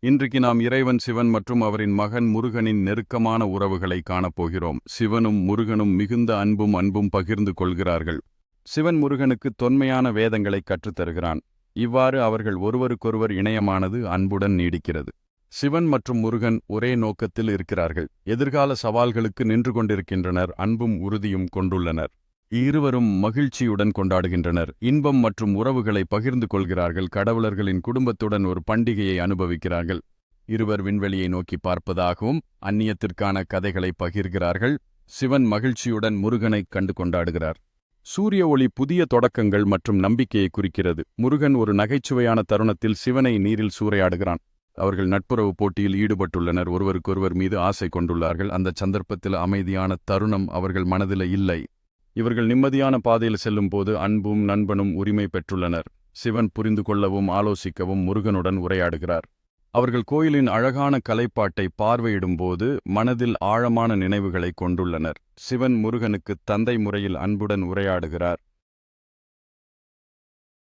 இன்றைக்கு நாம் இறைவன் சிவன் மற்றும் அவரின் மகன் முருகனின் நெருக்கமான உறவுகளை காணப்போகிறோம். சிவனும் முருகனும் மிகுந்த அன்பும் பகிர்ந்து கொள்கிறார்கள். சிவன் முருகனுக்கு தொன்மையான வேதங்களை கற்றுத்தருகிறான். இவ்வாறு அவர்கள் ஒருவருக்கொருவர் இணையமானது அன்புடன் நீடிக்கிறது. சிவன் மற்றும் முருகன் ஒரே நோக்கத்தில் இருக்கிறார்கள். எதிர்கால சவால்களுக்கு நின்று கொண்டிருக்கின்றனர். அன்பும் உறுதியும் கொண்டுள்ளனர். இருவரும் மகிழ்ச்சியுடன் கொண்டாடுகின்றனர். இன்பம் மற்றும் உறவுகளை பகிர்ந்து கொள்கிறார்கள். கடவுளர்களின் குடும்பத்துடன் ஒரு பண்டிகையை அனுபவிக்கிறார்கள். இருவர் விண்வெளியை நோக்கி பார்ப்பதாகவும் அந்நியத்திற்கான கதைகளை பகிர்கிறார்கள். சிவன் மகிழ்ச்சியுடன் முருகனைக் கண்டு கொண்டாடுகிறார். சூரிய ஒளி புதிய தொடக்கங்கள் மற்றும் நம்பிக்கையை குறிக்கிறது. முருகன் ஒரு நகைச்சுவையான தருணத்தில் சிவனை நீரில் சூறையாடுகிறான். அவர்கள் நட்புறவு போட்டியில் ஈடுபட்டுள்ளனர். ஒருவருக்கொருவர் மீது ஆசை கொண்டுள்ளார்கள். அந்த சந்தர்ப்பத்தில் அமைதியான தருணம் அவர்கள் மனதில் இல்லை. இவர்கள் நிம்மதியான பாதையில் செல்லும் போது அன்பும் நண்பனும் உரிமை பெற்றுள்ளனர். சிவன் புரிந்து கொள்ளவும் ஆலோசிக்கவும் முருகனுடன் உரையாடுகிறார். அவர்கள் கோயிலின் அழகான கலைப்பாட்டை பார்வையிடும்போது மனதில் ஆழமான நினைவுகளை கொண்டுள்ளனர். சிவன் முருகனுக்கு தந்தை முறையில் அன்புடன் உரையாடுகிறார்.